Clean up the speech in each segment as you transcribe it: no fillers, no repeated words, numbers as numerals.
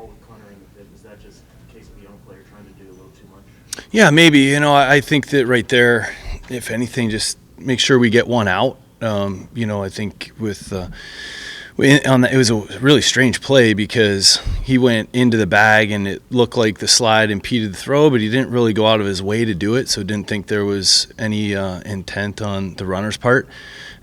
ball with Connor in the fifth? Is that just a case of a young player trying to do a little too much? Yeah, maybe. I think that right there, if anything, just make sure we get one out. I think with it was a really strange play because he went into the bag and it looked like the slide impeded the throw, but he didn't really go out of his way to do it, so didn't think there was any intent on the runner's part.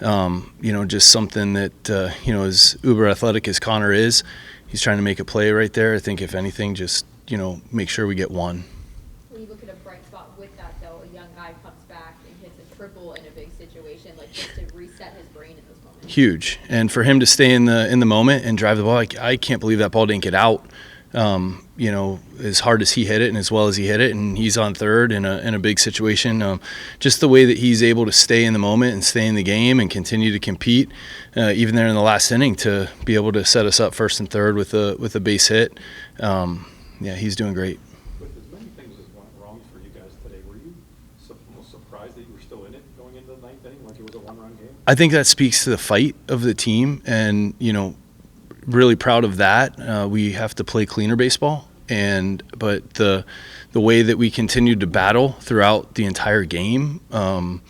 Just something that, as uber athletic as Connor is, he's trying to make a play right there. I think if anything, just, make sure we get one. When you look at a bright spot with that, though, a young guy comes back and hits a triple in a big situation, just to reset his brain in those moments. Huge. And for him to stay in the moment and drive the ball, I can't believe that ball didn't get out. As hard as he hit it and as well as he hit it, and he's on third in a big situation. Just the way that he's able to stay in the moment and stay in the game and continue to compete, even there in the last inning, to be able to set us up first and third with a base hit. He's doing great. With as many things as went wrong for you guys today, were you almost surprised that you were still in it going into the ninth inning, like it was a one-run game? I think that speaks to the fight of the team, and really proud of that. We have to play cleaner baseball, but the way that we continued to battle throughout the entire game, and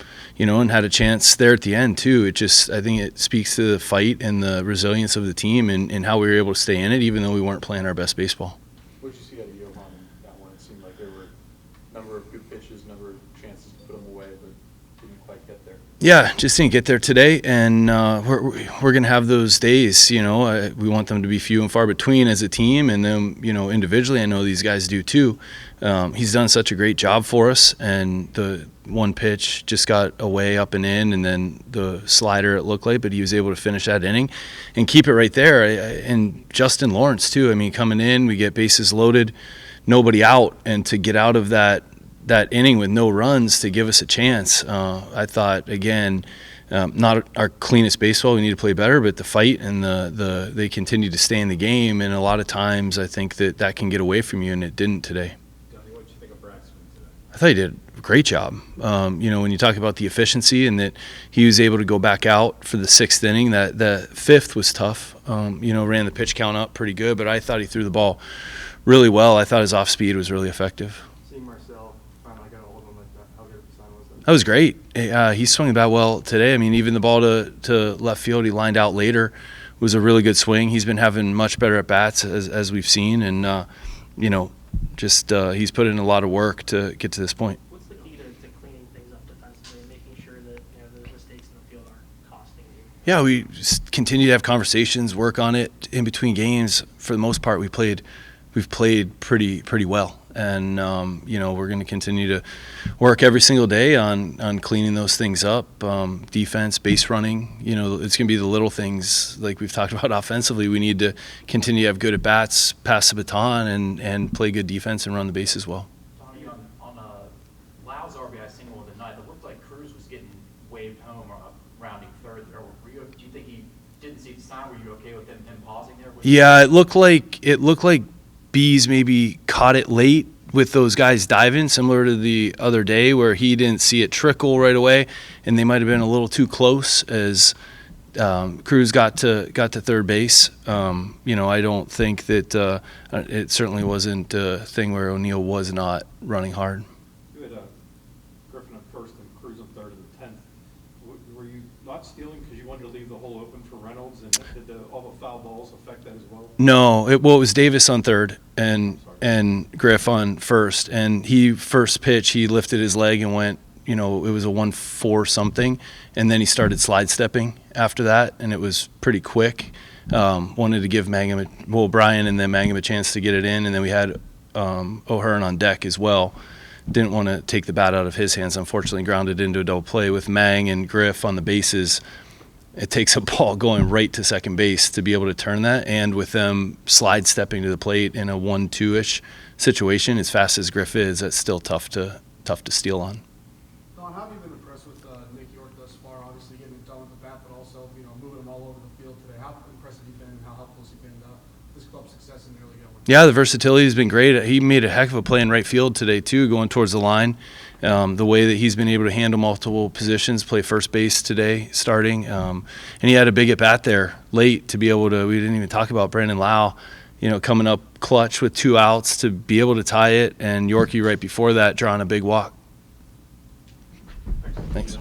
had a chance there at the end too. I think it speaks to the fight and the resilience of the team and how we were able to stay in it, even though we weren't playing our best baseball. What did you see out of Johan in that one? It seemed like there were a number of good pitches, a number of chances to put them away, but didn't quite get there. Yeah, just didn't get there today, and we're going to have those days. We want them to be few and far between as a team, and then individually, I know these guys do too. He's done such a great job for us, and the one pitch just got away up and in, and then the slider it looked like, but he was able to finish that inning and keep it right there. And Justin Lawrence too. I mean, coming in, we get bases loaded, nobody out, and to get out of that inning with no runs to give us a chance. I thought, again, not our cleanest baseball. We need to play better, but the fight and they continue to stay in the game, and a lot of times I think that can get away from you, and it didn't today. Donnie, what did you think of Braxton today? I thought he did a great job. When you talk about the efficiency and that he was able to go back out for the sixth inning, that fifth was tough. Ran the pitch count up pretty good, but I thought he threw the ball really well. I thought his off speed was really effective. That was great. He swung the bat well today. I mean, even the ball to left field, he lined out later, was a really good swing. He's been having much better at bats as we've seen, and he's put in a lot of work to get to this point. What's the key to cleaning things up defensively and making sure that the mistakes in the field aren't costing you? Yeah, we just continue to have conversations, work on it in between games. For the most part, we've played pretty well. And, we're going to continue to work every single day on cleaning those things up. Defense, base running, it's going to be the little things like we've talked about offensively. We need to continue to have good at-bats, pass the baton, and play good defense and run the bases well. Donnie, on Lau's RBI single of the night, it looked like Cruz was getting waved home or rounding third there. Do you think he didn't see the sign? Were you okay with him pausing there? Yeah, it looked like Bees maybe caught it late with those guys diving, similar to the other day where he didn't see it trickle right away, and they might have been a little too close as Cruz got to third base. I don't think that it certainly wasn't a thing where O'Neill was not running hard. You had Griffin at first and Cruz on third in the 10th. Were you not stealing because you wanted to leave the hole open for Reynolds, and did all the foul balls affect that as well? No, it was Davis on third and Griff on first, and first pitch he lifted his leg and went, it was a 1-4 something, and then he started slide stepping after that, and it was pretty quick. Wanted to give Brian and then Mangum a chance to get it in, and then we had O'Hearn on deck as well. Didn't want to take the bat out of his hands. Unfortunately, grounded into a double play with Mang and Griff on the bases. It takes a ball going right to second base to be able to turn that, and with them slide stepping to the plate in a 1-2-ish situation, as fast as Griff is, that's still tough to steal on. Don, how have you been impressed with Nick York thus far? Obviously getting it done with the bat, but also moving him all over the field today. How impressive have you been, and how helpful has he been this club's success in the early going? Yeah, the versatility has been great. He made a heck of a play in right field today too, going towards the line. The way that he's been able to handle multiple positions, play first base today, starting, and he had a big at bat there late to be able to. We didn't even talk about Brandon Lau. coming up clutch with 2 outs to be able to tie it, and Yorkie right before that drawing a big walk. Thanks.